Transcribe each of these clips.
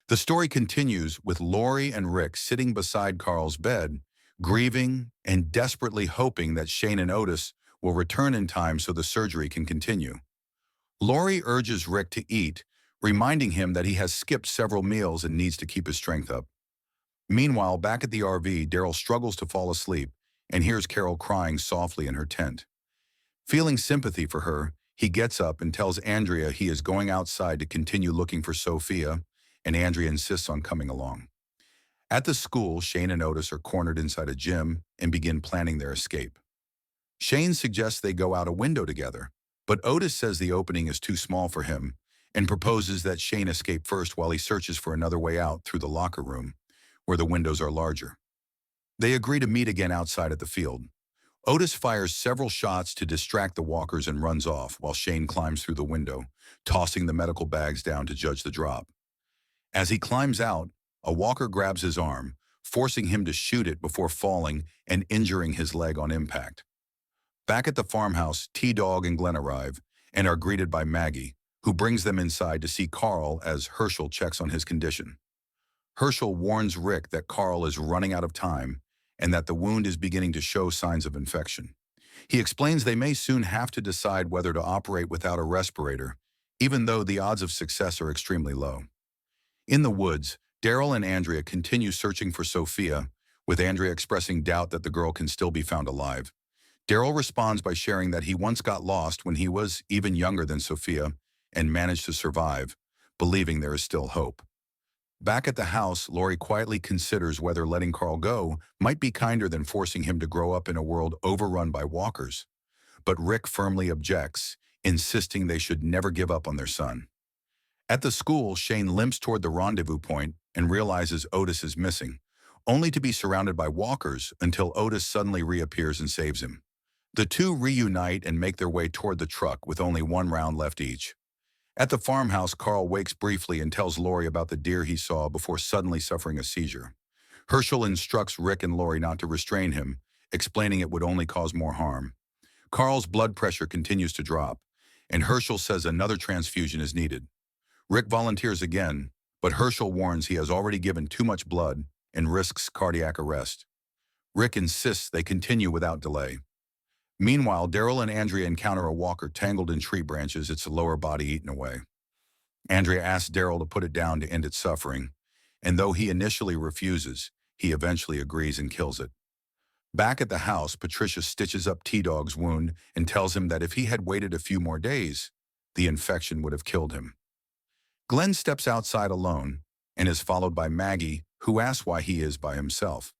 The story continues with Lori and Rick sitting beside Carl's bed, grieving and desperately hoping that Shane and Otis will return in time so the surgery can continue. Lori urges Rick to eat, reminding him that he has skipped several meals and needs to keep his strength up. Meanwhile, back at the RV, Daryl struggles to fall asleep and hears Carol crying softly in her tent. Feeling sympathy for her, he gets up and tells Andrea he is going outside to continue looking for Sophia, and Andrea insists on coming along. At the school, Shane and Otis are cornered inside a gym and begin planning their escape. Shane suggests they go out a window together, but Otis says the opening is too small for him and proposes that Shane escape first while he searches for another way out through the locker room, where the windows are larger. They agree to meet again outside at the field. Otis fires several shots to distract the walkers and runs off while Shane climbs through the window, tossing the medical bags down to judge the drop. As he climbs out, a walker grabs his arm, forcing him to shoot it before falling and injuring his leg on impact. Back at the farmhouse, T-Dog and Glenn arrive and are greeted by Maggie, who brings them inside to see Carl as Hershel checks on his condition. Hershel warns Rick that Carl is running out of time and that the wound is beginning to show signs of infection. He explains they may soon have to decide whether to operate without a respirator, even though the odds of success are extremely low. In the woods, Daryl and Andrea continue searching for Sophia, with Andrea expressing doubt that the girl can still be found alive. Daryl responds by sharing that he once got lost when he was even younger than Sophia and managed to survive, believing there is still hope. Back at the house, Lori quietly considers whether letting Carl go might be kinder than forcing him to grow up in a world overrun by walkers. But Rick firmly objects, insisting they should never give up on their son. At the school, Shane limps toward the rendezvous point and realizes Otis is missing, only to be surrounded by walkers until Otis suddenly reappears and saves him. The two reunite and make their way toward the truck with only one round left each. At the farmhouse, Carl wakes briefly and tells Lori about the deer he saw before suddenly suffering a seizure. Hershel instructs Rick and Lori not to restrain him, explaining it would only cause more harm. Carl's blood pressure continues to drop, and Hershel says another transfusion is needed. Rick volunteers again, but Hershel warns he has already given too much blood and risks cardiac arrest. Rick insists they continue without delay. Meanwhile, Daryl and Andrea encounter a walker tangled in tree branches, its lower body eaten away. Andrea asks Daryl to put it down to end its suffering, and though he initially refuses, he eventually agrees and kills it. Back at the house, Patricia stitches up T-Dog's wound and tells him that if he had waited a few more days, the infection would have killed him. Glenn steps outside alone and is followed by Maggie, who asks why he is by himself.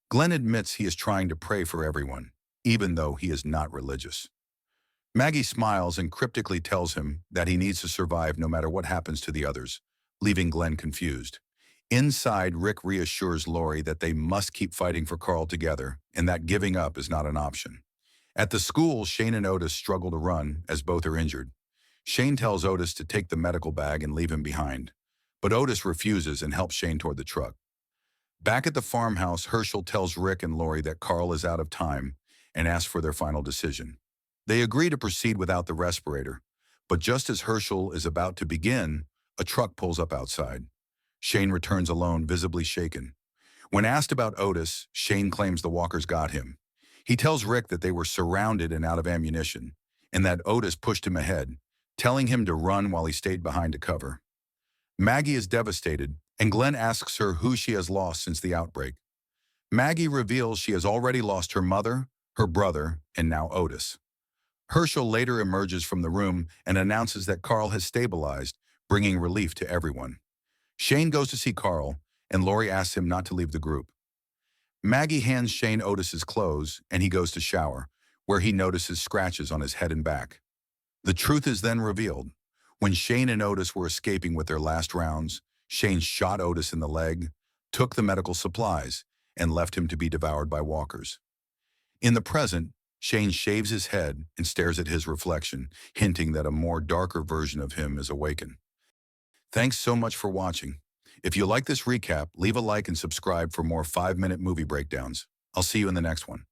Glenn admits he is trying to pray for everyone, even though he is not religious. Maggie smiles and cryptically tells him that he needs to survive no matter what happens to the others, leaving Glenn confused. Inside, Rick reassures Lori that they must keep fighting for Carl together and that giving up is not an option. At the school, Shane and Otis struggle to run as both are injured. Shane tells Otis to take the medical bag and leave him behind, but Otis refuses and helps Shane toward the truck. Back at the farmhouse, Hershel tells Rick and Lori that Carl is out of time and asks for their final decision. They agree to proceed without the respirator, but just as Hershel is about to begin, a truck pulls up outside. Shane returns alone, visibly shaken. When asked about Otis, Shane claims the walkers got him. He tells Rick that they were surrounded and out of ammunition, and that Otis pushed him ahead, telling him to run while he stayed behind to cover. Maggie is devastated, and Glenn asks her who she has lost since the outbreak. Maggie reveals she has already lost her mother, her brother, and now Otis. Hershel later emerges from the room and announces that Carl has stabilized, bringing relief to everyone. Shane goes to see Carl, and Lori asks him not to leave the group. Maggie hands Shane Otis's clothes, and he goes to shower, where he notices scratches on his head and back. The truth is then revealed. When Shane and Otis were escaping with their last rounds, Shane shot Otis in the leg, took the medical supplies, and left him to be devoured by walkers. In the present, Shane shaves his head and stares at his reflection, hinting that a more darker version of him is awakened. Thanks so much for watching. If you like this recap, leave a like and subscribe for more 5-minute movie breakdowns. I'll see you in the next one.